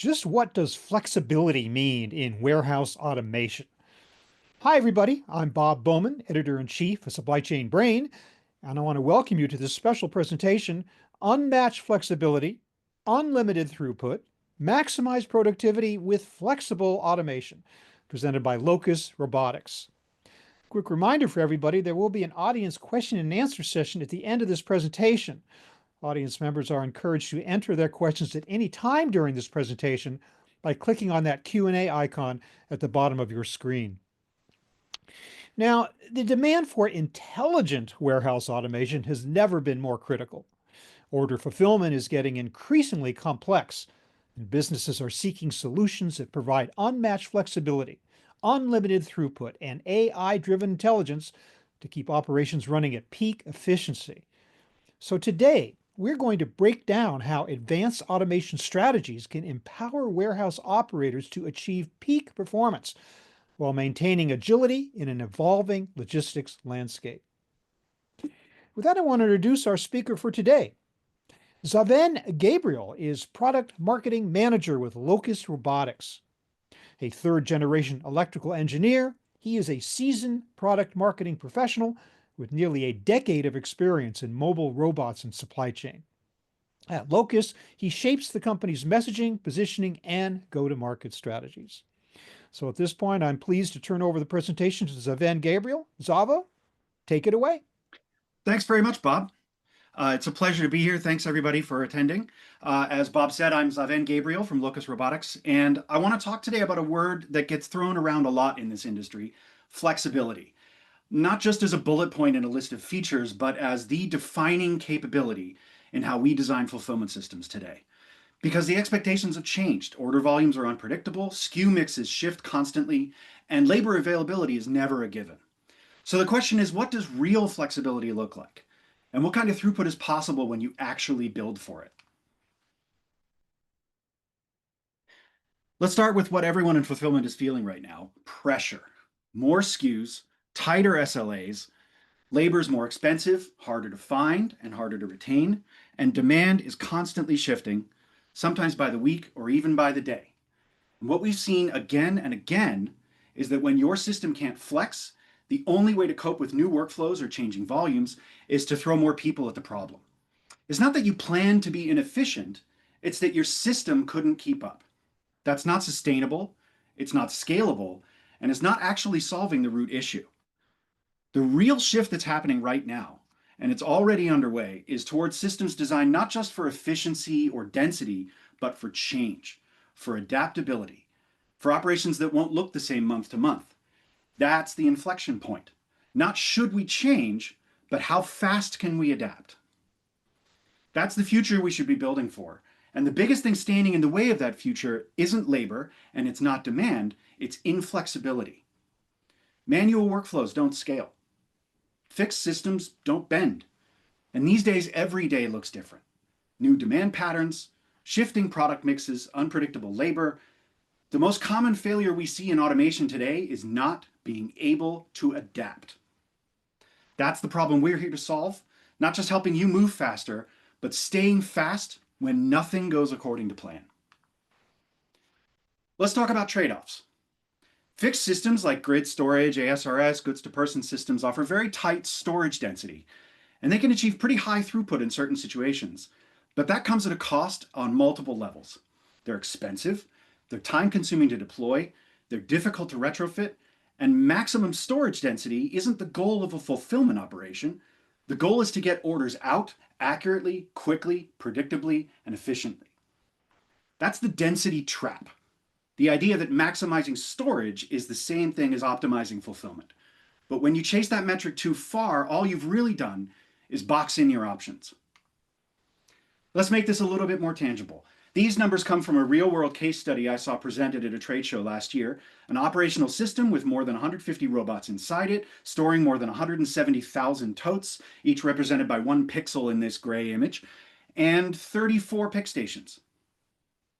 Just what does flexibility mean in warehouse automation? Hi, everybody. I'm Bob Bowman, Editor-in-Chief of Supply Chain Brain, and I want to welcome you to this special presentation, Unmatched Flexibility, Unlimited Throughput, Maximize Productivity with Flexible Automation, presented by Locus Robotics. Quick reminder for everybody, there will be an audience question and answer session at the end of this presentation. Audience members are encouraged to enter their questions at any time during this presentation by clicking on that Q&A icon at the bottom of your screen. Now, the demand for intelligent warehouse automation has never been more critical. Order fulfillment is getting increasingly complex, and businesses are seeking solutions that provide unmatched flexibility, unlimited throughput, and AI-driven intelligence to keep operations running at peak efficiency. So today, we're going to break down how advanced automation strategies can empower warehouse operators to achieve peak performance while maintaining agility in an evolving logistics landscape. With that, I want to introduce our speaker for today. Zaven Gabriel is Product Marketing Manager with Locus Robotics. A third-generation electrical engineer, he is a seasoned product marketing professional with nearly a decade of experience in mobile robots and supply chain. At Locus, he shapes the company's messaging, positioning, and go-to-market strategies. So at this point, I'm pleased to turn over the presentation to Zaven Gabriel. Zava, take it away. Thanks very much, Bob. It's a pleasure to be here. Thanks, everybody, for attending. As Bob said, I'm Zaven Gabriel from Locus Robotics, and I want to talk today about a word that gets thrown around a lot in this industry, flexibility. Not just as a bullet point in a list of features, but as the defining capability in how we design fulfillment systems today. Because the expectations have changed. Order volumes are unpredictable, SKU mixes shift constantly, and labor availability is never a given. So the question is, what does real flexibility look like? And what kind of throughput is possible when you actually build for it? Let's start with what everyone in fulfillment is feeling right now, pressure. More SKUs, tighter SLAs, labor is more expensive, harder to find, and harder to retain, and demand is constantly shifting, sometimes by the week or even by the day. And what we've seen again and again is that when your system can't flex, the only way to cope with new workflows or changing volumes is to throw more people at the problem. It's not that you plan to be inefficient, it's that your system couldn't keep up. That's not sustainable, it's not scalable, and it's not actually solving the root issue. The real shift that's happening right now, and it's already underway, is towards systems designed not just for efficiency or density, but for change, for adaptability, for operations that won't look the same month to month. That's the inflection point. Not should we change, but how fast can we adapt? That's the future we should be building for. And the biggest thing standing in the way of that future isn't labor, and it's not demand, it's inflexibility. Manual workflows don't scale. Fixed systems don't bend. And these days, every day looks different. New demand patterns, shifting product mixes, unpredictable labor. The most common failure we see in automation today is not being able to adapt. That's the problem we're here to solve, not just helping you move faster, but staying fast when nothing goes according to plan. Let's talk about trade-offs. Fixed systems like grid storage, ASRS, goods-to-person systems offer very tight storage density, and they can achieve pretty high throughput in certain situations, but that comes at a cost on multiple levels. They're expensive, they're time-consuming to deploy, they're difficult to retrofit, and maximum storage density isn't the goal of a fulfillment operation. The goal is to get orders out accurately, quickly, predictably, and efficiently. That's the density trap. The idea that maximizing storage is the same thing as optimizing fulfillment. But when you chase that metric too far, all you've really done is box in your options. Let's make this a little bit more tangible. These numbers come from a real-world case study I saw presented at a trade show last year, an operational system with more than 150 robots inside it, storing more than 170,000 totes, each represented by one pixel in this gray image, and 34 pick stations.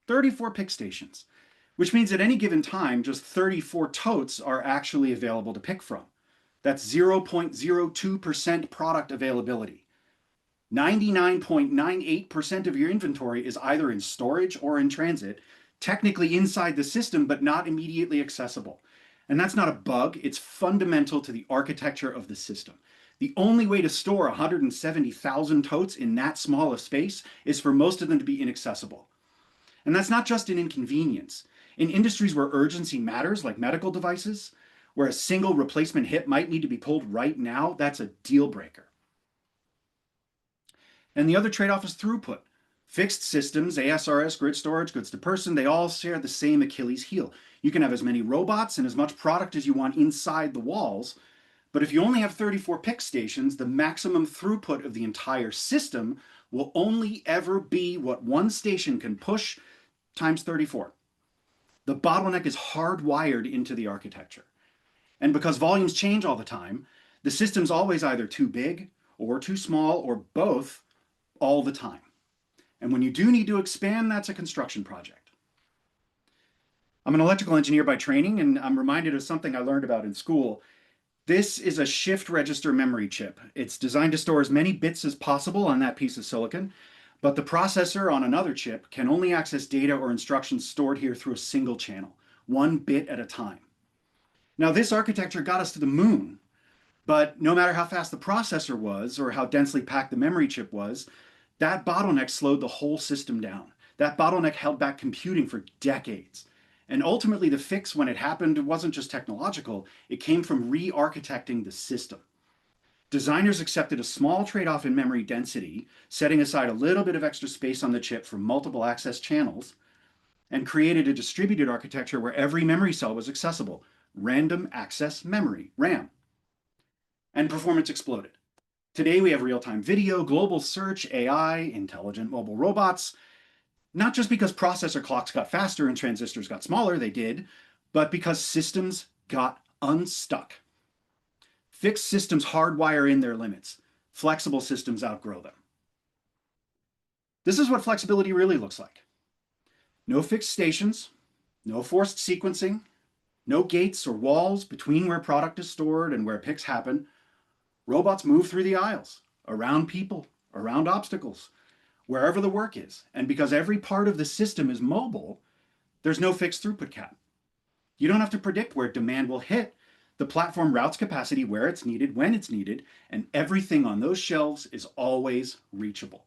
34 pick stations, which means at any given time, just 34 totes are actually available to pick from. That's 0.02% product availability. 99.98% of your inventory is either in storage or in transit, technically inside the system, but not immediately accessible. And that's not a bug, it's fundamental to the architecture of the system. The only way to store 170,000 totes in that small a space is for most of them to be inaccessible. And that's not just an inconvenience. In industries where urgency matters, like medical devices, where a single replacement hip might need to be pulled right now, that's a deal breaker. And the other trade-off is throughput. Fixed systems, ASRS, grid storage, goods to person, they all share the same Achilles heel. You can have as many robots and as much product as you want inside the walls, but if you only have 34 pick stations, the maximum throughput of the entire system will only ever be what one station can push times 34. The bottleneck is hardwired into the architecture. And because volumes change all the time, the system's always either too big or too small or both all the time. And when you do need to expand, that's a construction project. I'm an electrical engineer by training, and I'm reminded of something I learned about in school. This is a shift register memory chip. It's designed to store as many bits as possible on that piece of silicon, but the processor on another chip can only access data or instructions stored here through a single channel, one bit at a time. Now, this architecture got us to the moon, but no matter how fast the processor was or how densely packed the memory chip was, that bottleneck slowed the whole system down. That bottleneck held back computing for decades. And ultimately, the fix when it happened wasn't just technological, it came from re-architecting the system. Designers accepted a small trade-off in memory density, setting aside a little bit of extra space on the chip for multiple access channels, and created a distributed architecture where every memory cell was accessible, random access memory, RAM. And performance exploded. Today we have real-time video, global search, AI, intelligent mobile robots, not just because processor clocks got faster and transistors got smaller, they did, but because systems got unstuck. Fixed systems hardwire in their limits. Flexible systems outgrow them. This is what flexibility really looks like. No fixed stations, no forced sequencing, no gates or walls between where product is stored and where picks happen. Robots move through the aisles, around people, around obstacles, wherever the work is. And because every part of the system is mobile, there's no fixed throughput cap. You don't have to predict where demand will hit. The platform routes capacity where it's needed, when it's needed, and everything on those shelves is always reachable.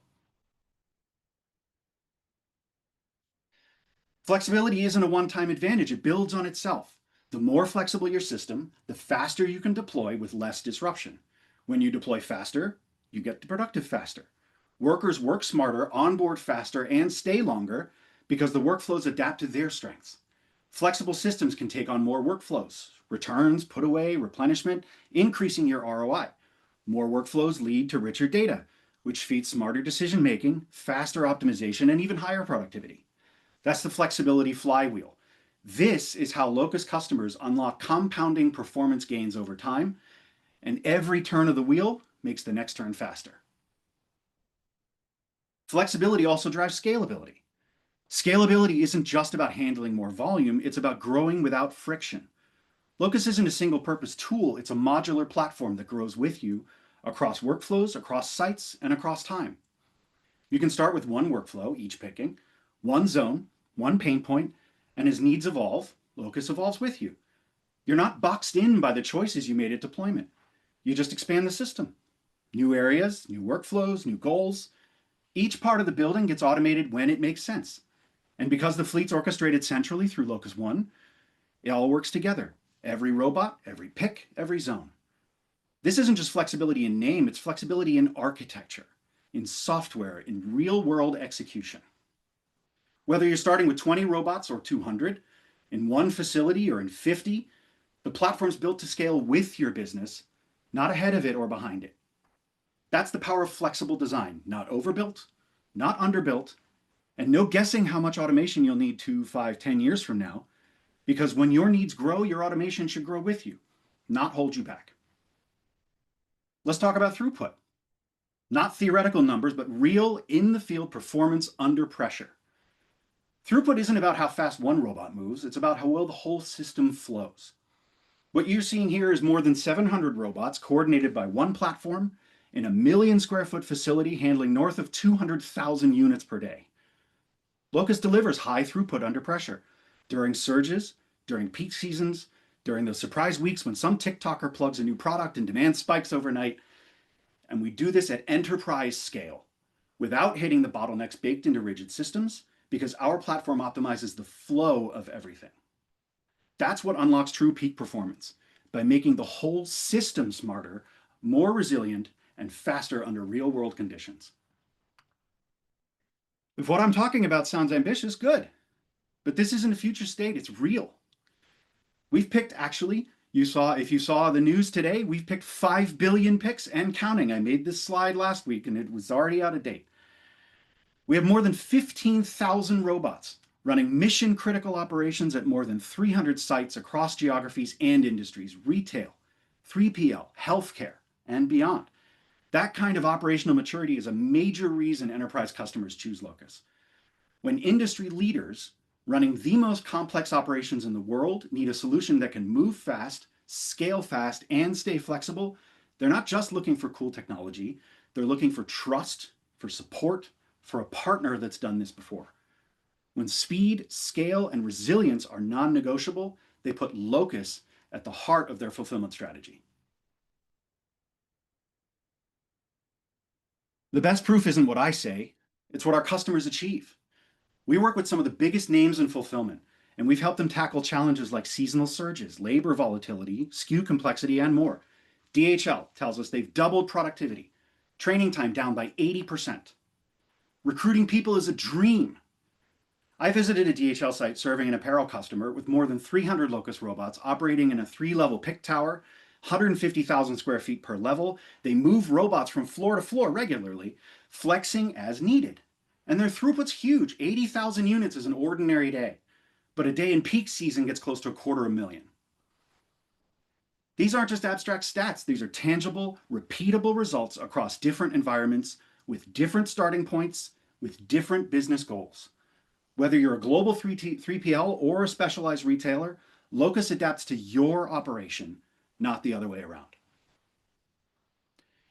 Flexibility isn't a one-time advantage, it builds on itself. The more flexible your system, the faster you can deploy with less disruption. When you deploy faster, you get productive faster. Workers work smarter, onboard faster, and stay longer because the workflows adapt to their strengths. Flexible systems can take on more workflows, returns, put away, replenishment, increasing your ROI. More workflows lead to richer data, which feeds smarter decision-making, faster optimization, and even higher productivity. That's the flexibility flywheel. This is how Locus customers unlock compounding performance gains over time, and every turn of the wheel makes the next turn faster. Flexibility also drives scalability. Scalability isn't just about handling more volume, it's about growing without friction. Locus isn't a single-purpose tool, it's a modular platform that grows with you across workflows, across sites, and across time. You can start with one workflow, each picking, one zone, one pain point, and as needs evolve, Locus evolves with you. You're not boxed in by the choices you made at deployment. You just expand the system. New areas, new workflows, new goals. Each part of the building gets automated when it makes sense. And because the fleet's orchestrated centrally through Locus One, it all works together. Every robot, every pick, every zone. This isn't just flexibility in name, it's flexibility in architecture, in software, in real-world execution. Whether you're starting with 20 robots or 200, in one facility or in 50, the platform's built to scale with your business, not ahead of it or behind it. That's the power of flexible design, not overbuilt, not underbuilt, and no guessing how much automation you'll need 2, 5, 10 years from now, because when your needs grow, your automation should grow with you, not hold you back. Let's talk about throughput. Not theoretical numbers, but real in-the-field performance under pressure. Throughput isn't about how fast one robot moves, it's about how well the whole system flows. What you're seeing here is more than 700 robots coordinated by one platform in a 1 million square foot facility handling north of 200,000 units per day. Locus delivers high throughput under pressure during surges, during peak seasons, during those surprise weeks when some TikToker plugs a new product and demand spikes overnight. And we do this at enterprise scale without hitting the bottlenecks baked into rigid systems because our platform optimizes the flow of everything. That's what unlocks true peak performance by making the whole system smarter, more resilient, and faster under real world conditions. If what I'm talking about sounds ambitious, good. But this isn't a future state, it's real. We've picked, actually, if you saw the news today, we've picked 5 billion picks and counting. I made this slide last week and it was already out of date. We have more than 15,000 robots running mission critical operations at more than 300 sites across geographies and industries, retail, 3PL, healthcare, and beyond. That kind of operational maturity is a major reason enterprise customers choose Locus. When industry leaders running the most complex operations in the world need a solution that can move fast, scale fast, and stay flexible, they're not just looking for cool technology, they're looking for trust, for support, for a partner that's done this before. When speed, scale, and resilience are non-negotiable, they put Locus at the heart of their fulfillment strategy. The best proof isn't what I say, it's what our customers achieve. We work with some of the biggest names in fulfillment, and we've helped them tackle challenges like seasonal surges, labor volatility, SKU complexity, and more. DHL tells us they've doubled productivity, training time down by 80%. Recruiting people is a dream. I visited a DHL site serving an apparel customer with more than 300 Locus robots operating in a 3-level pick tower, 150,000 square feet per level. They move robots from floor to floor regularly, flexing as needed. And their throughput's huge. 80,000 units is an ordinary day. But a day in peak season gets close to 250,000. These aren't just abstract stats. These are tangible, repeatable results across different environments with different starting points, with different business goals. Whether you're a global 3PL or a specialized retailer, Locus adapts to your operation, not the other way around.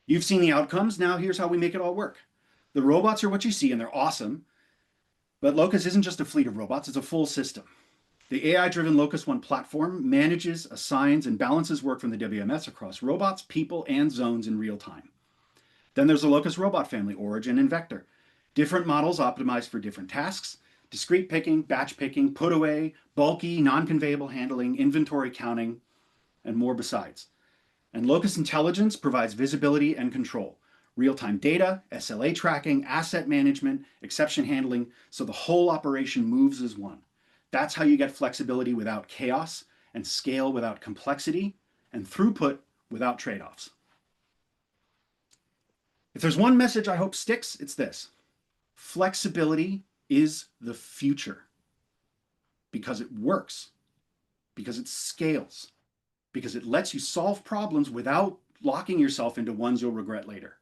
You've seen the outcomes. Now here's how we make it all work. The robots are what you see, and they're awesome. But Locus isn't just a fleet of robots, it's a full system. The AI-driven Locus One platform manages, assigns, and balances work from the WMS across robots, people, and zones in real time. Then there's the Locus robot family, Origin and Vector. Different models optimized for different tasks: discrete picking, batch picking, put away, bulky, non-conveyable handling, inventory counting, and more besides. And Locus Intelligence provides visibility and control. Real-time data, SLA tracking, asset management, exception handling, so the whole operation moves as one. That's how you get flexibility without chaos, and scale without complexity, and throughput without trade-offs. If there's one message I hope sticks, it's this: flexibility is the future. Because it works, because it scales, because it lets you solve problems without locking yourself into ones you'll regret later.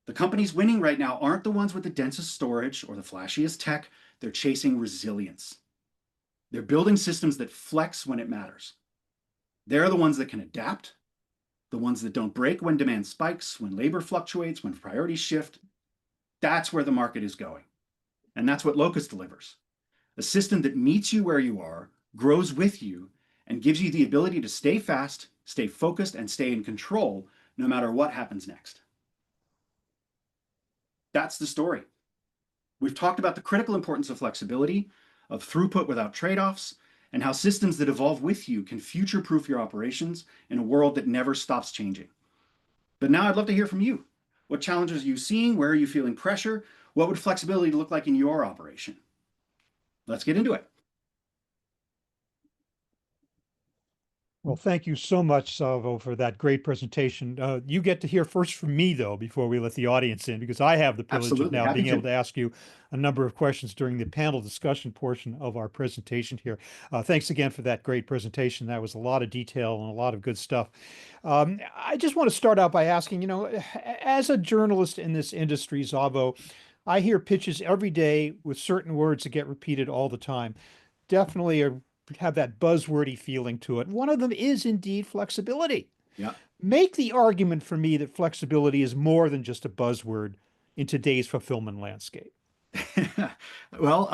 The companies winning right now aren't the ones with the densest storage or the flashiest tech. They're chasing resilience. They're building systems that flex when it matters. They're the ones that can adapt, the ones that don't break when demand spikes, when labor fluctuates, when priorities shift. That's where the market is going. And that's what Locus delivers. A system that meets you where you are, grows with you, and gives you the ability to stay fast, stay focused, and stay in control no matter what happens next. That's the story. We've talked about the critical importance of flexibility, of throughput without trade-offs, and how systems that evolve with you can future-proof your operations in a world that never stops changing. But now I'd love to hear from you. What challenges are you seeing? Where are you feeling pressure? What would flexibility look like in your operation? Let's get into it. Well, thank you so much, Salvo, for that great presentation. You get to hear first from me, though, before we let the audience in, because I have the privilege of Absolutely. now Happy being able to. to ask you a number of questions during the panel discussion portion of our presentation here. Thanks again for that great presentation. That was a lot of detail and a lot of good stuff. I just want to start out by asking, as a journalist in this industry, Salvo, I hear pitches every day with certain words that get repeated all the time. Definitely have that buzzwordy feeling to it. One of them is indeed flexibility. Yeah. Make the argument for me that flexibility is more than just a buzzword in today's fulfillment landscape. Well,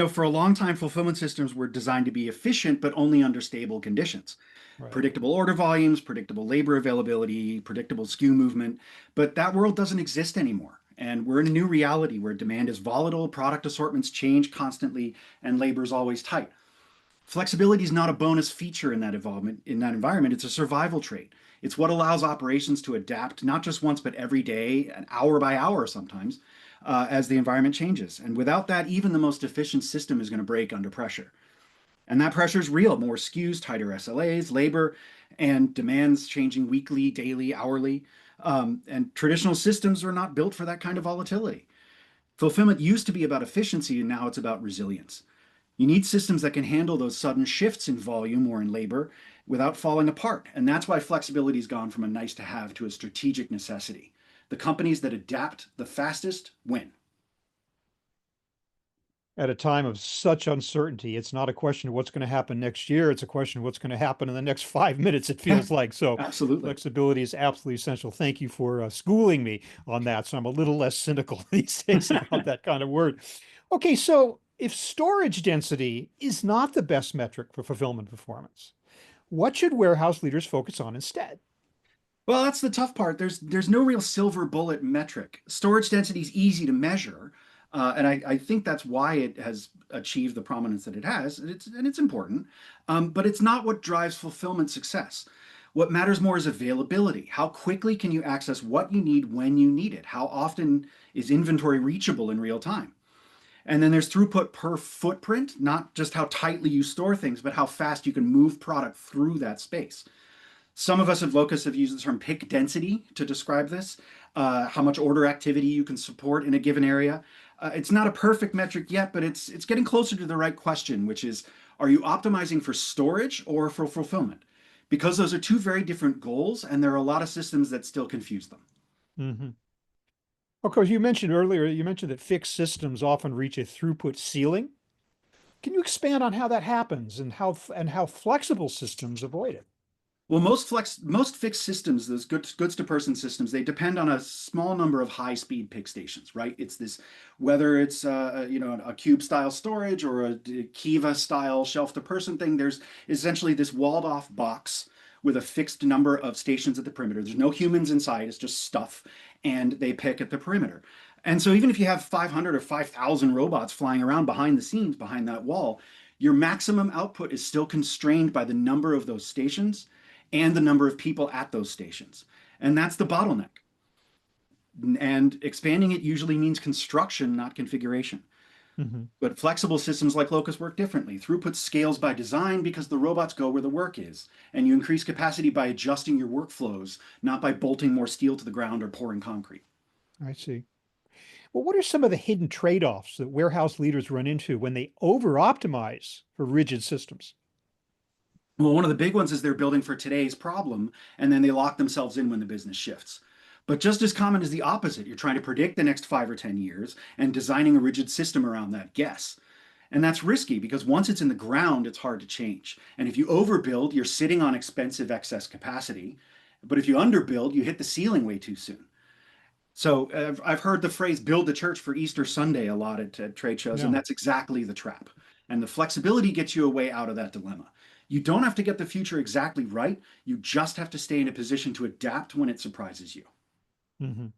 for a long time, fulfillment systems were designed to be efficient, but only under stable conditions. Right. Predictable order volumes, predictable labor availability, predictable SKU movement. But that world doesn't exist anymore. And we're in a new reality where demand is volatile, product assortments change constantly, and labor is always tight. Flexibility is not a bonus feature in that involvement in that environment. It's a survival trait. It's what allows operations to adapt not just once but every day, and hour by hour sometimes, as the environment changes. And without that, even the most efficient system is going to break under pressure. And that pressure is real. More SKUs, tighter SLAs, labor, and demands changing weekly, daily, hourly. And traditional systems are not built for that kind of volatility. Fulfillment used to be about efficiency, and now it's about resilience. You need systems that can handle those sudden shifts in volume or in labor without falling apart. And that's why flexibility has gone from a nice to have to a strategic necessity. The companies that adapt the fastest win. At a time of such uncertainty, it's not a question of what's going to happen next year. It's a question of what's going to happen in the next 5 minutes, it feels like. So Absolutely. flexibility is absolutely essential. Thank you for schooling me on that. So I'm a little less cynical these days about that kind of word. Okay, so if storage density is not the best metric for fulfillment performance, what should warehouse leaders focus on instead? Well, that's the tough part. There's no real silver bullet metric. Storage density is easy to measure, and I think that's why it has achieved the prominence that it has. And it's important, but it's not what drives fulfillment success. What matters more is availability. How quickly can you access what you need when you need it? How often is inventory reachable in real time? And then there's throughput per footprint, not just how tightly you store things, but how fast you can move product through that space. Some of us at Locus have used the term pick density to describe this, how much order activity you can support in a given area. It's not a perfect metric yet, but it's getting closer to the right question, which is, are you optimizing for storage or for fulfillment? Because those are two very different goals, and there are a lot of systems that still confuse them. Mhm. Of course, you mentioned earlier, you mentioned that fixed systems often reach a throughput ceiling. Can you expand on how that happens and how flexible systems avoid it? Well, most fixed systems, those goods to person systems, they depend on a small number of high speed pick stations, right? It's this, whether it's a cube style storage or a Kiva style shelf to person thing. There's essentially this walled off box with a fixed number of stations at the perimeter. There's no humans inside; it's just stuff, and they pick at the perimeter. And so even if you have 500 or 5,000 robots flying around behind the scenes, behind that wall, your maximum output is still constrained by the number of those stations and the number of people at those stations. And that's the bottleneck. And expanding it usually means construction, not configuration. Mhm. But flexible systems like Locus work differently. Throughput scales by design because the robots go where the work is. And you increase capacity by adjusting your workflows, not by bolting more steel to the ground or pouring concrete. I see. Well, what are some of the hidden trade-offs that warehouse leaders run into when they over-optimize for rigid systems? Well, one of the big ones is they're building for today's problem and then they lock themselves in when the business shifts. But just as common is the opposite. You're trying to predict the next 5 or 10 years and designing a rigid system around that guess. And that's risky because once it's in the ground, it's hard to change. And if you overbuild, you're sitting on expensive excess capacity. But if you underbuild, you hit the ceiling way too soon. So I've heard the phrase build the church for Easter Sunday a lot at trade shows, and Yeah. that's exactly the trap. And the flexibility gets you a way out of that dilemma. You don't have to get the future exactly right. You just have to stay in a position to adapt when it surprises you. Mhm.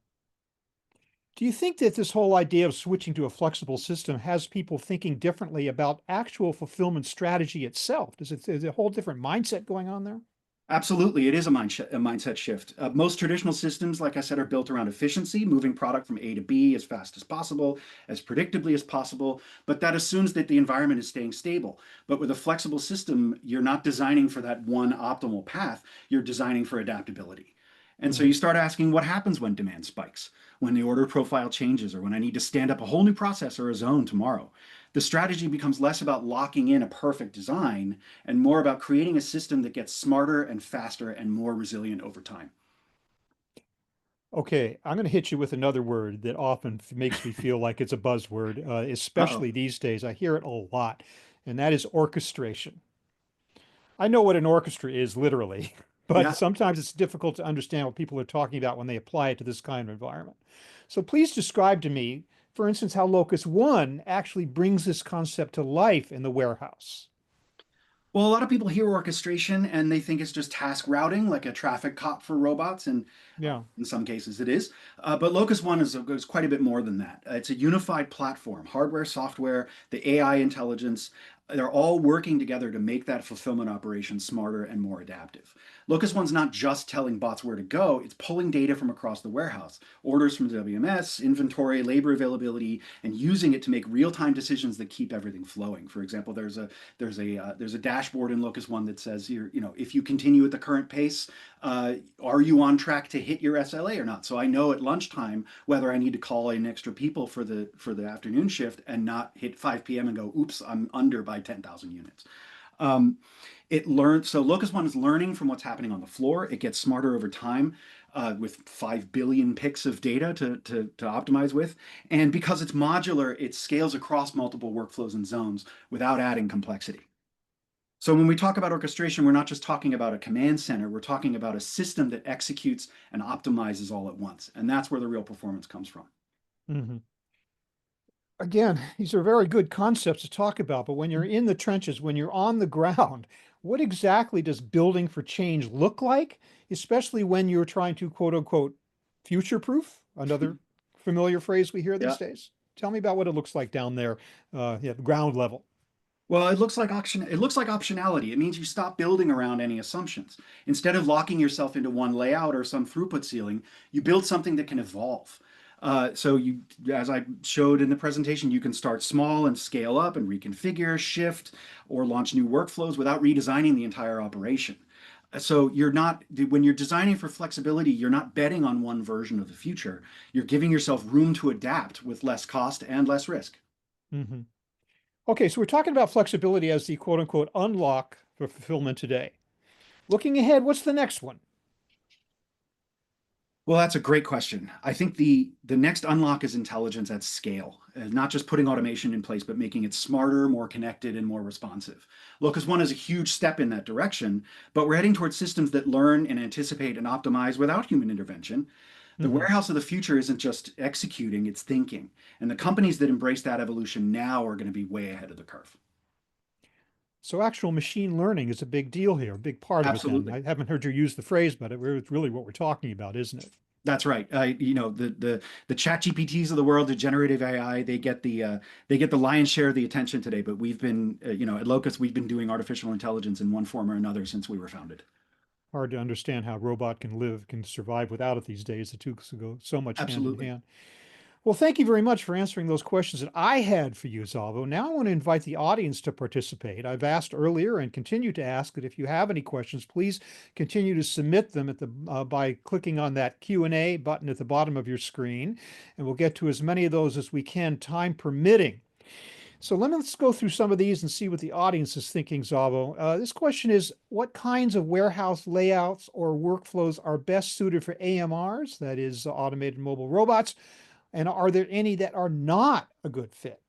Do you think that this whole idea of switching to a flexible system has people thinking differently about actual fulfillment strategy itself? Is it a whole different mindset going on there? Absolutely, it is a mindset shift. Most traditional systems, like I said, are built around efficiency, moving product from A to B as fast as possible, as predictably as possible, but that assumes that the environment is staying stable. But with a flexible system, you're not designing for that one optimal path, you're designing for adaptability. And so Right. you start asking what happens when demand spikes, when the order profile changes, or when I need to stand up a whole new process or a zone tomorrow. The strategy becomes less about locking in a perfect design and more about creating a system that gets smarter and faster and more resilient over time. Okay, I'm going to hit you with another word that often makes me feel like it's a buzzword, Uh-oh. especially these days. I hear it a lot, and that is orchestration. I know what an orchestra is literally, but Yeah. sometimes it's difficult to understand what people are talking about when they apply it to this kind of environment. So please describe to me, for instance, how Locus One actually brings this concept to life in the warehouse? Well, a lot of people hear orchestration and they think it's just task routing, like a traffic cop for robots, and Yeah. in some cases it is. But Locus One is quite a bit more than that. It's a unified platform, hardware, software, the AI intelligence. They're all working together to make that fulfillment operation smarter and more adaptive. Locus One's not just telling bots where to go, it's pulling data from across the warehouse, orders from WMS, inventory, labor availability, and using it to make real-time decisions that keep everything flowing. For example, there's a dashboard in Locus One that says, if you continue at the current pace, are you on track to hit your SLA or not? So I know at lunchtime whether I need to call in extra people for the afternoon shift and not hit 5 p.m. and go, oops, I'm under by 10,000 units. Um, so Locus One is learning from what's happening on the floor. It gets smarter over time with 5 billion picks of data to optimize with. And because it's modular, it scales across multiple workflows and zones without adding complexity. So when we talk about orchestration, we're not just talking about a command center, we're talking about a system that executes and optimizes all at once. And that's where the real performance comes from. Mhm. Again, these are very good concepts to talk about, but when you're in the trenches, when you're on the ground, what exactly does building for change look like, especially when you're trying to quote unquote future-proof, another familiar phrase we hear these Yeah. days? Tell me about what it looks like down there, yeah, the ground level. Well, it looks like optionality. It means you stop building around any assumptions. Instead of locking yourself into one layout or some throughput ceiling, you build something that can evolve. As I showed in the presentation, you can start small and scale up and reconfigure, shift, or launch new workflows without redesigning the entire operation. So when you're designing for flexibility, you're not betting on one version of the future. You're giving yourself room to adapt with less cost and less risk. Mhm. Okay, so we're talking about flexibility as the quote unquote unlock for fulfillment today. Looking ahead, what's the next one? Well, that's a great question. I think the next unlock is intelligence at scale, not just putting automation in place, but making it smarter, more connected, and more responsive. Locus One is a huge step in that direction, but we're heading towards systems that learn and anticipate and optimize without human intervention. The Mhm. warehouse of the future isn't just executing, it's thinking. And the companies that embrace that evolution now are going to be way ahead of the curve. So actual machine learning is a big deal here, a big part of it then. Absolutely. I haven't heard you use the phrase, but it's really what we're talking about, isn't it? That's right. The chat GPTs of the world, the generative AI, they get the lion's share of the attention today. But we've been, at Locus, we've been doing artificial intelligence in one form or another since we were founded. Hard to understand how a robot can survive without it these days. The two go so much hand in Absolutely. hand. Well, thank you very much for answering those questions that I had for you, Zalvo. Now I want to invite the audience to participate. I've asked earlier and continue to ask that if you have any questions, please continue to submit them by clicking on that Q&A button at the bottom of your screen, and we'll get to as many of those as we can, time permitting. So let's go through some of these and see what the audience is thinking, Zavo. This question is, what kinds of warehouse layouts or workflows are best suited for AMRs, that is automated mobile robots, and are there any that are not a good fit?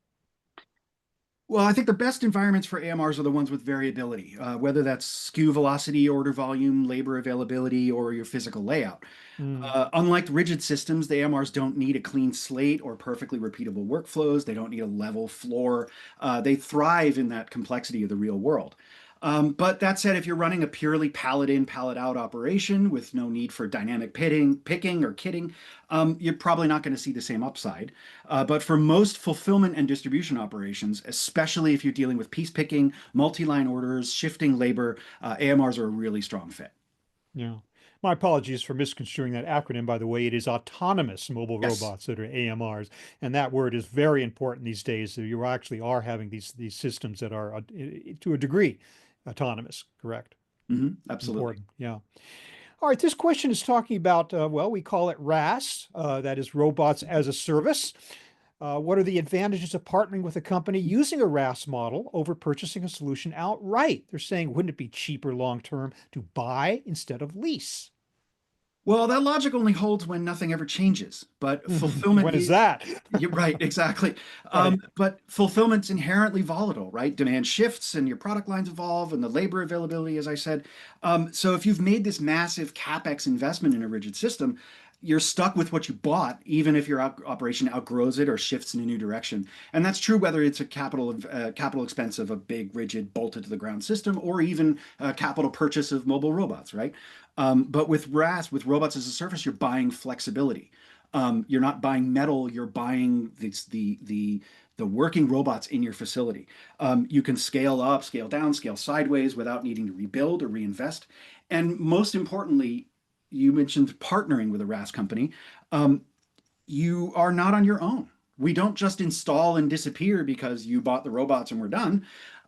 Well, I think the best environments for AMRs are the ones with variability, whether that's SKU velocity, order volume, labor availability, or your physical layout. Mm, Unlike rigid systems, the AMRs don't need a clean slate or perfectly repeatable workflows. They don't need a level floor. They thrive in that complexity of the real world. But that said, if you're running a purely pallet in, pallet out operation with no need for dynamic picking or kitting, you're probably not going to see the same upside. But for most fulfillment and distribution operations, especially if you're dealing with piece picking, multi-line orders, shifting labor, AMRs are a really strong fit. yeah. My apologies for misconstruing that acronym, by the way. It is autonomous mobile Yes. robots that are AMRs. And that word is very important these days. So you actually are having these systems that are, to a degree, autonomous, correct? Absolutely. Important, yeah. All right, this question is talking about, well, we call it RaaS, that is robots as a service. What are the advantages of partnering with a company using a RaaS model over purchasing a solution outright? They're saying, wouldn't it be cheaper long term to buy instead of lease? Well, that logic only holds when nothing ever changes, but fulfillment When is is. that? You're right, exactly. Right. But fulfillment's inherently volatile, right? Demand shifts and your product lines evolve and the labor availability, as I said. So if you've made this massive CapEx investment in a rigid system, you're stuck with what you bought, even if your operation outgrows it or shifts in a new direction. And that's true whether it's a capital expense of a big, rigid, bolted to the ground system, or even a capital purchase of mobile robots, right? But with RAS, with robots as a service, you're buying flexibility. You're not buying metal. You're buying the working robots in your facility. You can scale up, scale down, scale sideways without needing to rebuild or reinvest. And most importantly, you mentioned partnering with a RAS company. Um, you are not on your own. We don't just install and disappear because you bought the robots and we're done.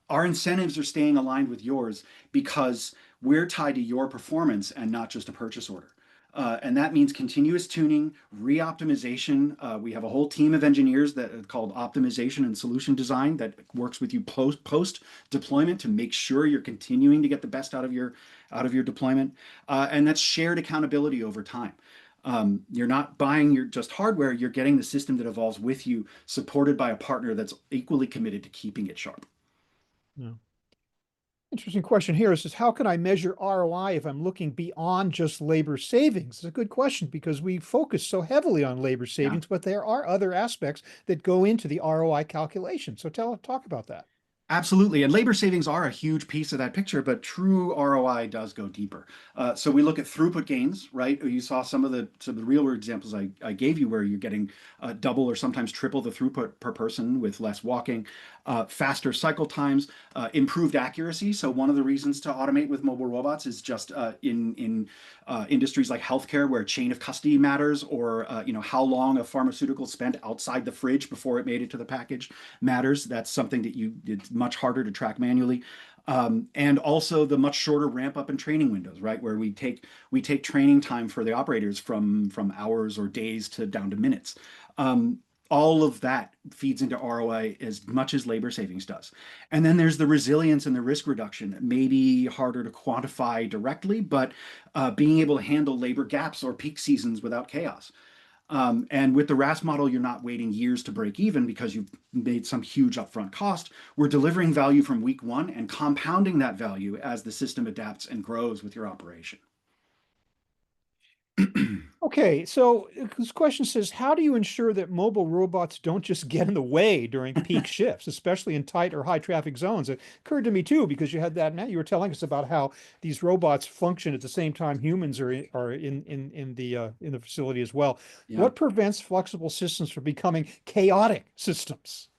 Our incentives are staying aligned with yours because we're tied to your performance and not just a purchase order. And that means continuous tuning, re-optimization. We have a whole team of engineers that are called optimization and solution design that works with you post deployment to make sure you're continuing to get the best out of your deployment. And that's shared accountability over time. You're not buying your just hardware, you're getting the system that evolves with you, supported by a partner that's equally committed to keeping it sharp. Yeah. Interesting question here is how can I measure ROI if I'm looking beyond just labor savings? It's a good question because we focus so heavily on labor Yeah. savings, but there are other aspects that go into the ROI calculation. So talk about that. Absolutely. And labor savings are a huge piece of that picture, but true ROI does go deeper. So we look at throughput gains, right? You saw some of the real world examples I gave you where you're getting double or sometimes triple the throughput per person with less walking, faster cycle times, improved accuracy. So one of the reasons to automate with mobile robots is just in industries like healthcare where chain of custody matters, or how long a pharmaceutical spent outside the fridge before it made it to the package matters. That's something that it's much harder to track manually. And also the much shorter ramp up and training windows, right? Where we take training time for the operators from hours or days to down to minutes. All of that feeds into ROI as much as labor savings does. And then there's the resilience and the risk reduction that may be harder to quantify directly, but being able to handle labor gaps or peak seasons without chaos. And with the RAS model, you're not waiting years to break even because you've made some huge upfront cost. We're delivering value from week one and compounding that value as the system adapts and grows with your operation. Okay, so this question says, how do you ensure that mobile robots don't just get in the way during peak shifts, especially in tight or high traffic zones? It occurred to me too, because you had that, Matt, you were telling us about how these robots function at the same time humans are in the facility as well. Yeah. What prevents flexible systems from becoming chaotic systems?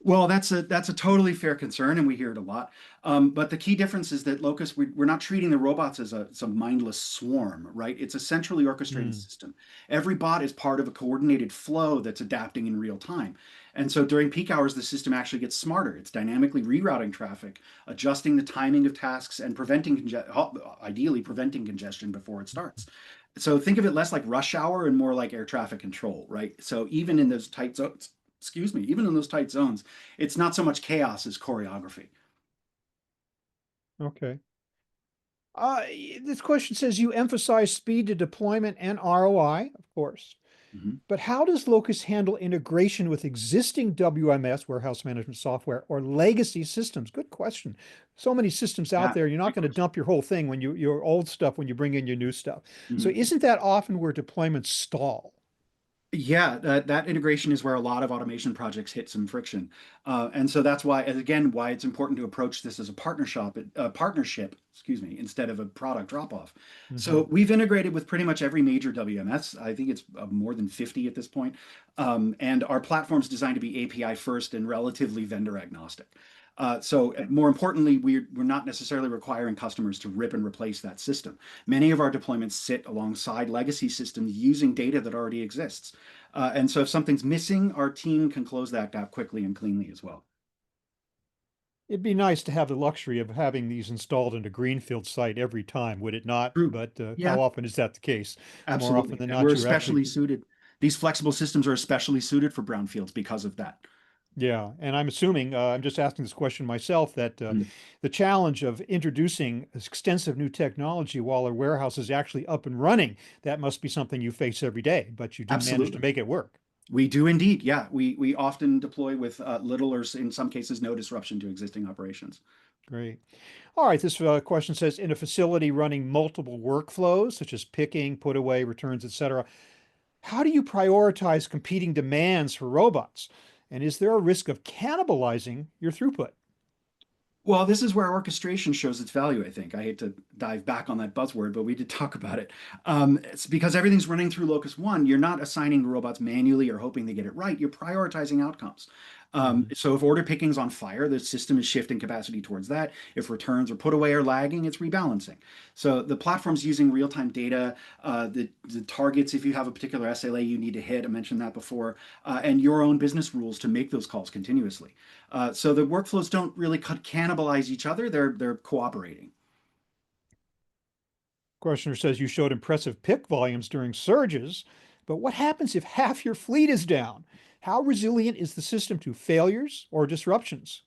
Well, that's a totally fair concern, and we hear it a lot. But the key difference is that Locus, we're not treating the robots as a mindless swarm, right? It's a centrally orchestrated Hmm. system. Every bot is part of a coordinated flow that's adapting in real time. And so during peak hours, the system actually gets smarter. It's dynamically rerouting traffic, adjusting the timing of tasks, and ideally preventing congestion before it starts. So think of it less like rush hour and more like air traffic control, right? So even in those tight zones, excuse me, even in those tight zones, it's not so much chaos as choreography. Okay. This question says you emphasize speed to deployment and ROI, of course. Mhm. But how does Locus handle integration with existing WMS, warehouse management software, or legacy systems? Good question. So many systems out Yeah, there, you're not great going to question. dump your whole thing when your old stuff when you bring in your new stuff. So Mhm. isn't that often where deployments stall? Yeah, that integration is where a lot of automation projects hit some friction, and so that's why, and again, why it's important to approach this as a partnership, excuse me, instead of a product drop off. So Hmm. we've integrated with pretty much every major WMS. I think it's more than 50 at this point, and our platform's designed to be API first and relatively vendor agnostic. So more importantly, we're not necessarily requiring customers to rip and replace that system. Many of our deployments sit alongside legacy systems using data that already exists. And so if something's missing, our team can close that gap quickly and cleanly as well. It'd be nice to have the luxury of having these installed in a greenfield site every time, would it not? True. But Yeah, how often is that the case? More often absolutely. than And we're not, you're actually. especially suited. These flexible systems are especially suited for brownfields because of that. Yeah, and I'm assuming, I'm just asking this question myself, that Mhm. the challenge of introducing extensive new technology while a warehouse is actually up and running, that must be something you face every day, but you do manage to Absolutely. make it work. We do indeed. Yeah, we often deploy with little or in some cases no disruption to existing operations. Great. All right, this question says, in a facility running multiple workflows, such as picking, put away, returns, etc., how do you prioritize competing demands for robots? And is there a risk of cannibalizing your throughput? Well, this is where orchestration shows its value, I think. I hate to dive back on that buzzword, but we did talk about it. It's because everything's running through Locus One. You're not assigning the robots manually or hoping they get it right. You're prioritizing outcomes. Hmm. So if order picking's on fire, the system is shifting capacity towards that. If returns or put away are lagging, it's rebalancing. So the platform's using real-time data, the targets, if you have a particular SLA you need to hit, I mentioned that before, and your own business rules to make those calls continuously. So the workflows don't really cannibalize each other. They're cooperating. Questioner says you showed impressive pick volumes during surges, but what happens if half your fleet is down? How resilient is the system to failures or disruptions?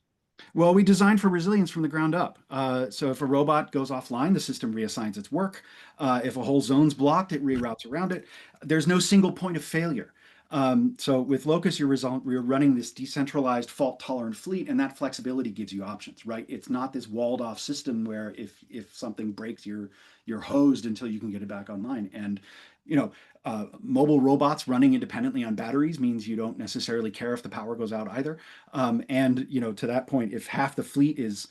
Well, we designed for resilience from the ground up. So if a robot goes offline, the system reassigns its work. If a whole zone's blocked, it reroutes around it. There's no single point of failure. So with Locus, you're running this decentralized fault-tolerant fleet, and that flexibility gives you options, right? It's not this walled-off system where if something breaks, you're hosed until you can get it back online. And you know, mobile robots running independently on batteries means you don't necessarily care if the power goes out either. And to that point, if half the fleet's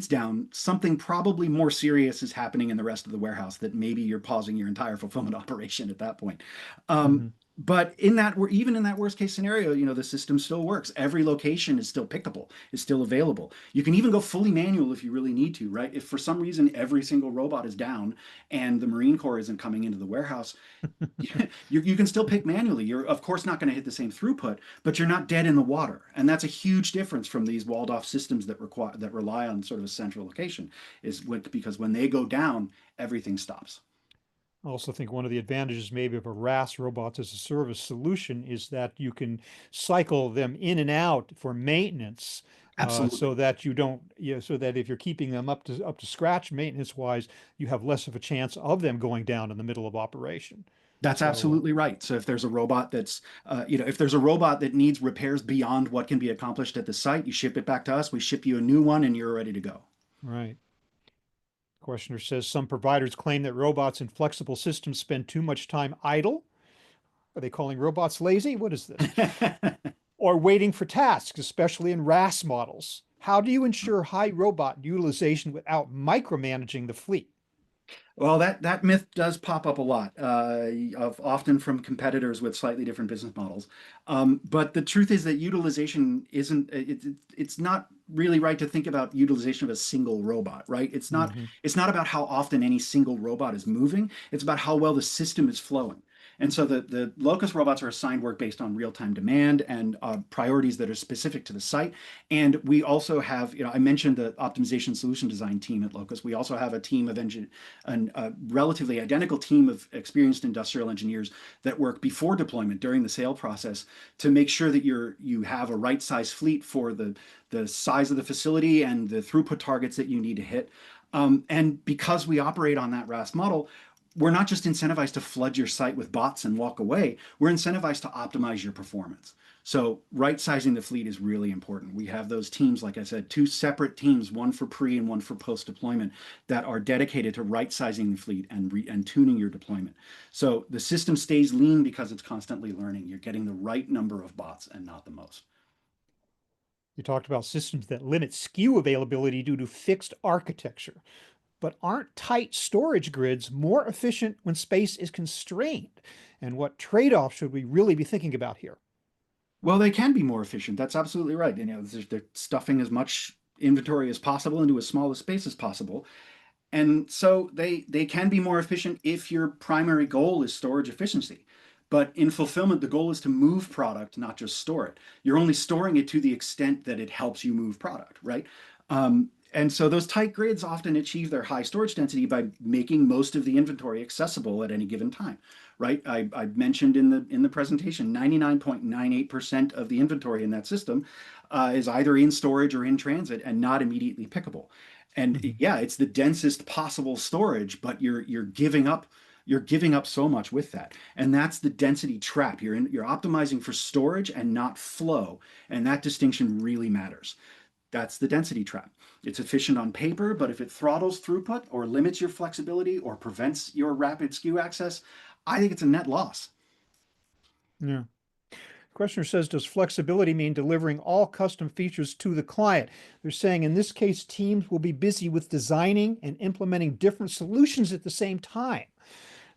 down, something probably more serious is happening in the rest of the warehouse that maybe you're pausing your entire fulfillment operation at that point. Um, Hmm. but even in that worst case scenario, the system still works. Every location is still pickable, is still available. You can even go fully manual if you really need to, right? If for some reason every single robot is down and the Marine Corps isn't coming into the warehouse, you can still pick manually. You're of course not going to hit the same throughput, but you're not dead in the water, and that's a huge difference from these walled off systems that rely on sort of a central location. Because when they go down, everything stops. I also think one of the advantages maybe of a RAS robots as a service solution is that you can cycle them in and out for maintenance, Absolutely. so that you don't, so that if you're keeping them up to scratch maintenance wise, you have less of a chance of them going down in the middle of operation. That's So, absolutely right. So if there's a robot if there's a robot that needs repairs beyond what can be accomplished at the site, you ship it back to us. We ship you a new one, and you're ready to go. right. Questioner says some providers claim that robots in flexible systems spend too much time idle. Are they calling robots lazy? What is this? Or waiting for tasks, especially in RAS models. How do you ensure high robot utilization without micromanaging the fleet? Well, that myth does pop up a lot, often from competitors with slightly different business models. But the truth is that utilization isn't it's not really right to think about utilization of a single robot, right? Hmm. It's not about how often any single robot is moving. It's about how well the system is flowing. And so the Locus robots are assigned work based on real-time demand and priorities that are specific to the site. And we also have, I mentioned the optimization solution design team at Locus. We also have a team of a relatively identical team of experienced industrial engineers that work before deployment during the sale process to make sure that you have a right size fleet for the size of the facility and the throughput targets that you need to hit. And because we operate on that RAS model, we're not just incentivized to flood your site with bots and walk away. We're incentivized to optimize your performance. So right sizing the fleet is really important. We have those teams, like I said, two separate teams, one for pre and one for post deployment, that are dedicated to right sizing the fleet and tuning your deployment. So the system stays lean because it's constantly learning. You're getting the right number of bots and not the most. You talked about systems that limit SKU availability due to fixed architecture, but aren't tight storage grids more efficient when space is constrained? And what trade-off should we really be thinking about here? Well, they can be more efficient. That's absolutely right. They're stuffing as much inventory as possible into as small a space as possible. And so they can be more efficient if your primary goal is storage efficiency. But in fulfillment, the goal is to move product, not just store it. You're only storing it to the extent that it helps you move product, right? And so those tight grids often achieve their high storage density by making most of the inventory accessible at any given time, right? I mentioned in the presentation, 99.98% of the inventory in that system is either in storage or in transit and not immediately pickable. And Mhm. yeah, it's the densest possible storage, but you're giving up you're giving up so much with that. And that's the density trap. You're optimizing for storage and not flow. And that distinction really matters. That's the density trap. It's efficient on paper, but if it throttles throughput or limits your flexibility or prevents your rapid SKU access, I think it's a net loss. Yeah. Questioner says, does flexibility mean delivering all custom features to the client? They're saying in this case, teams will be busy with designing and implementing different solutions at the same time.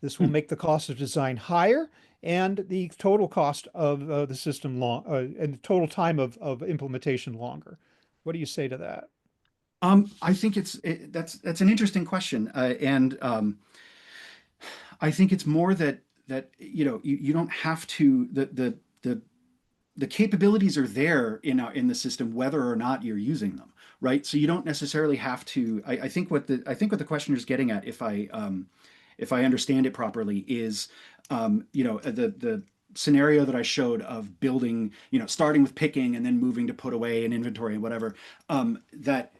This will Hmm. make the cost of design higher and the total cost of the system long and the total time of implementation longer. What do you say to that? I think that's an interesting question, and I think it's more that you don't have to the capabilities are there in the system whether or not you're using them, right? So you don't necessarily have to. I think what the questioner is getting at, if I understand it properly, is the scenario that I showed of building, starting with picking and then moving to put away and inventory and whatever, that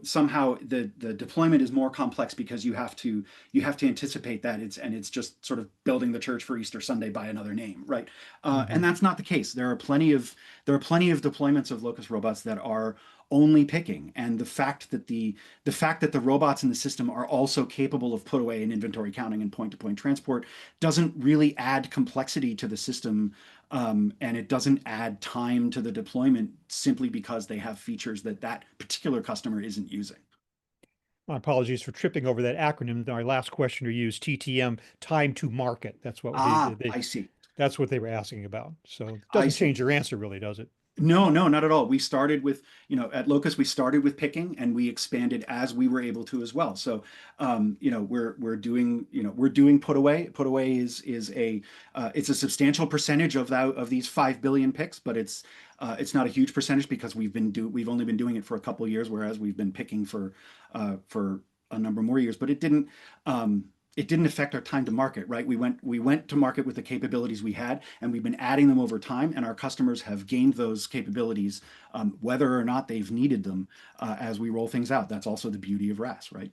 somehow the deployment is more complex because you have to anticipate that it's just sort of building the church for Easter Sunday by another name, right? And Hmm. that's not the case. There are plenty of deployments of Locus robots that are only picking, and the fact that the robots in the system are also capable of put away and inventory counting and point to point transport doesn't really add complexity to the system, and it doesn't add time to the deployment simply because they have features that particular customer isn't using. My apologies for tripping over that acronym. Our last questioner used TTM, time to market. That's what I see. that's what they were asking about. So it I doesn't see. change your answer really, does it? No, no, not at all. We started with, at Locus, we started with picking and we expanded as we were able to as well. So, we're doing put away. Put away it's a substantial percentage of these 5 billion picks, but it's not a huge percentage because we've only been doing it for a couple of years, whereas we've been picking for a number more years. But it didn't affect our time to market, right? We went to market with the capabilities we had, and we've been adding them over time, and our customers have gained those capabilities, whether or not they've needed them, as we roll things out. That's also the beauty of RAS, right?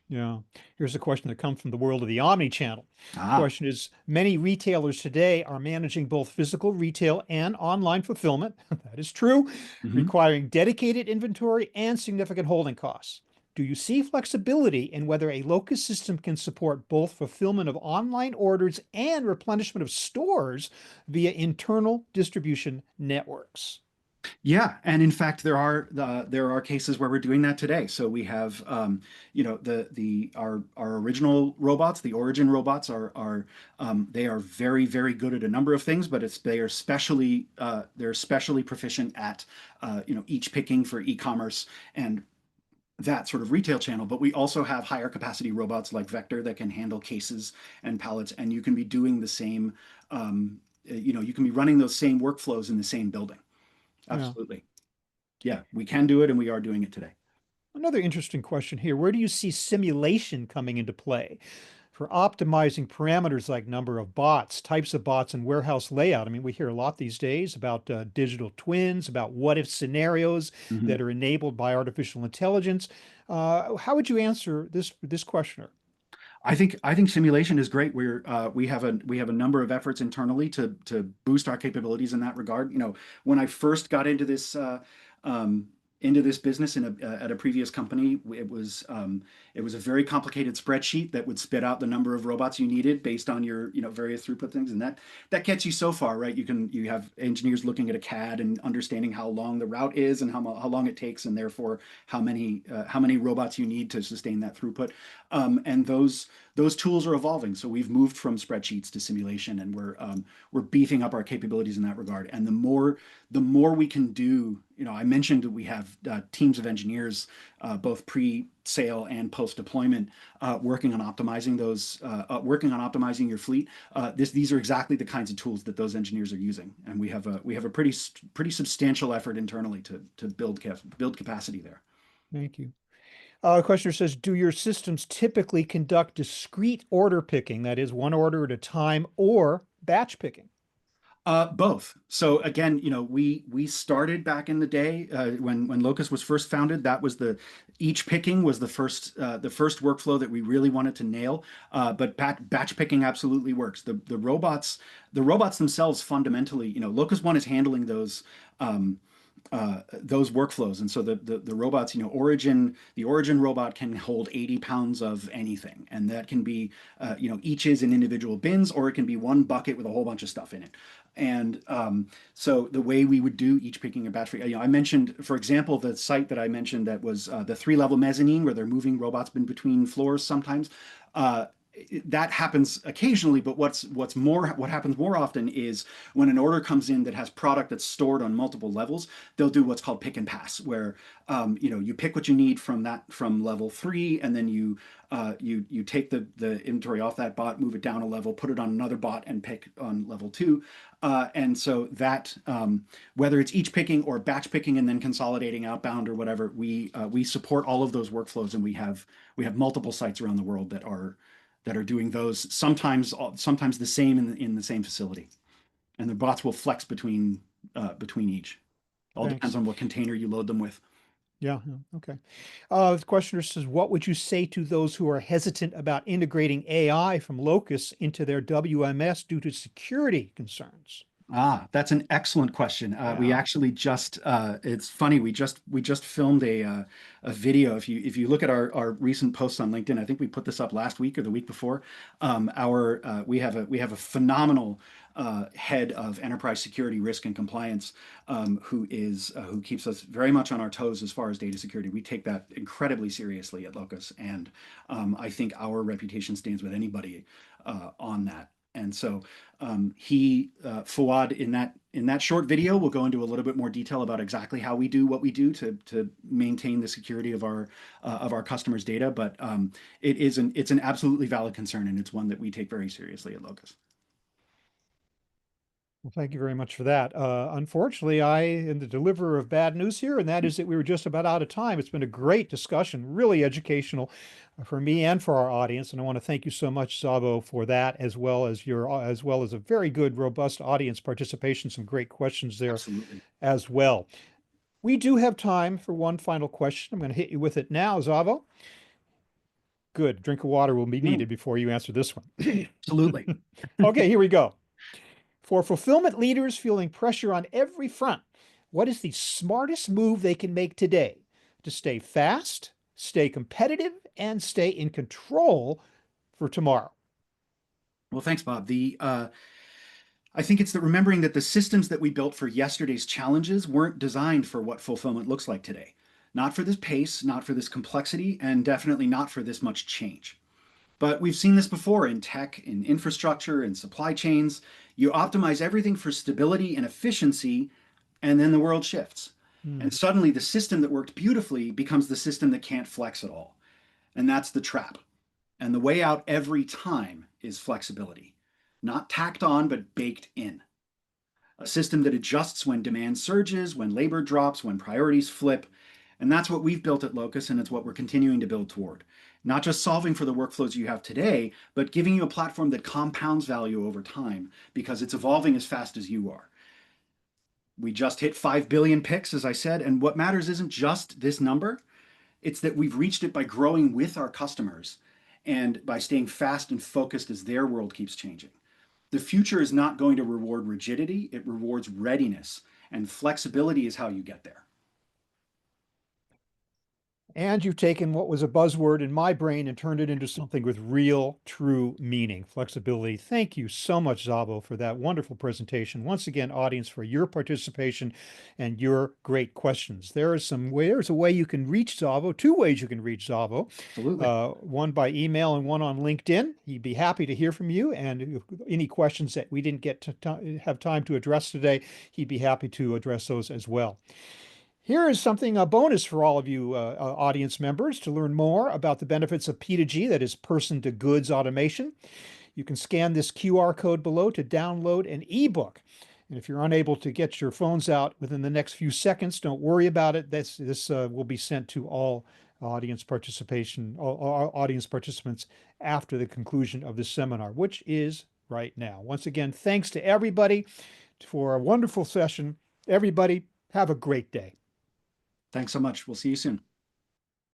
Yeah. Here's a question that comes from the world of the omni-channel. Ah. Question is, many retailers today are managing both physical retail and online fulfillment. That is true, Mhm. requiring dedicated inventory and significant holding costs. Do you see flexibility in whether a Locus system can support both fulfillment of online orders and replenishment of stores via internal distribution networks? Yeah, and in fact, there are cases where we're doing that today. So we have, our original robots, the Origin robots, they are very very good at a number of things, but they're especially proficient at each picking for e-commerce and that sort of retail channel. But we also have higher capacity robots like Vector that can handle cases and pallets, and you can be doing the same. You can be running those same workflows in the same building. Yeah. Absolutely. Yeah, we can do it and we are doing it today. Another interesting question here. Where do you see simulation coming into play for optimizing parameters like number of bots, types of bots, and warehouse layout? I mean, we hear a lot these days about digital twins, about what if scenarios Mhm. that are enabled by artificial intelligence. How would you answer this questioner? I think simulation is great. We have a number of efforts internally to boost our capabilities in that regard. When I first got um, into this business at a previous company, it was a very complicated spreadsheet that would spit out the number of robots you needed based on your various throughput things, and that gets you so far, right? You have engineers looking at a CAD and understanding how long the route is and how long it takes, and therefore how many robots you need to sustain that throughput. And those tools are evolving. So we've moved from spreadsheets to simulation, and we're beefing up our capabilities in that regard. And the more we can do, I mentioned that we have teams of engineers, both pre-sale and post-deployment, working on optimizing your fleet. These are exactly the kinds of tools that those engineers are using, and we have a pretty substantial effort internally to build capacity there. Thank you. Questioner says, do your systems typically conduct discrete order picking, that is, one order at a time, or batch picking? Both. So again, we started back in the day when Locus was first founded. That was each picking was the first workflow that we really wanted to nail. But batch picking absolutely works. The robots themselves fundamentally, Locus One is handling those workflows. And so the robots, the Origin robot can hold 80 pounds of anything, and that can be, each is in individual bins, or it can be one bucket with a whole bunch of stuff in it. And so the way we would do each picking and batch, I mentioned, for example, the site that I mentioned that was the three-level mezzanine where they're moving robots in between floors sometimes. Uh, that happens occasionally, but what happens more often is when an order comes in that has product that's stored on multiple levels, they'll do what's called pick and pass, where you pick what you need from level 3, and then you take the inventory off that bot, move it down a level, put it on another bot, and pick on level 2. And so that whether it's each picking or batch picking and then consolidating outbound or whatever, we support all of those workflows, and we have multiple sites around the world that are doing those, sometimes the same in the same facility, and the bots will flex between each. All depends Thanks. on what container you load them with. Yeah, yeah, okay. The questioner says, what would you say to those who are hesitant about integrating AI from Locus into their WMS due to security concerns? That's an excellent question. We Yeah. actually it's funny, we just filmed a video. If you look at our recent posts on LinkedIn, I think we put this up last week or the week before. We have a phenomenal head of enterprise security, risk, and compliance, who keeps us very much on our toes as far as data security. We take that incredibly seriously at Locus, and I think our reputation stands with anybody on that. And so Fawad, in that short video, will go into a little bit more detail about exactly how we do what we do to maintain the security of our customers' data. But it's an absolutely valid concern, and it's one that we take very seriously at Locus. Well, thank you very much for that. Unfortunately, I am the deliverer of bad news here, and that is that we were just about out of time. It's been a great discussion, really educational for me and for our audience, and I want to thank you so much, Zavo, for that, as well as a very good, robust audience participation. Some great questions there Absolutely. as well. We do have time for one final question. I'm going to hit you with it now, Zavo. Good. Drink of water will be Mm, needed before you answer this one. absolutely. Okay, here we go. For fulfillment leaders feeling pressure on every front, what is the smartest move they can make today to stay fast, stay competitive, and stay in control for tomorrow? Well, thanks, Bob. I think it's remembering that the systems that we built for yesterday's challenges weren't designed for what fulfillment looks like today. Not for this pace, not for this complexity, and definitely not for this much change. But we've seen this before in tech, in infrastructure, in supply chains. You optimize everything for stability and efficiency, and then the world shifts. Hmm. And suddenly the system that worked beautifully becomes the system that can't flex at all. And that's the trap. And the way out every time is flexibility, not tacked on, but baked in. A system that adjusts when demand surges, when labor drops, when priorities flip. And that's what we've built at Locus, and it's what we're continuing to build toward. Not just solving for the workflows you have today, but giving you a platform that compounds value over time because it's evolving as fast as you are. We just hit 5 billion picks, as I said, and what matters isn't just this number, it's that we've reached it by growing with our customers and by staying fast and focused as their world keeps changing. The future is not going to reward rigidity, it rewards readiness, and flexibility is how you get there. And you've taken what was a buzzword in my brain and turned it into something with real, true meaning, flexibility. Thank you so much, Zabo, for that wonderful presentation. Once again, audience, for your participation and your great questions. There's a way you can reach Zabo, two ways you can reach Zabo, Absolutely. one by email and one on LinkedIn. He'd be happy to hear from you. And any questions that we didn't get to have time to address today, he'd be happy to address those as well. Here is something, a bonus for all of you audience members to learn more about the benefits of P2G, that is person to goods automation. You can scan this QR code below to download an ebook. And if you're unable to get your phones out within the next few seconds, don't worry about it. This will be sent to all all audience participants after the conclusion of this seminar, which is right now. Once again, thanks to everybody. for a wonderful session. Everybody, have a great day. Thanks so much. We'll see you soon.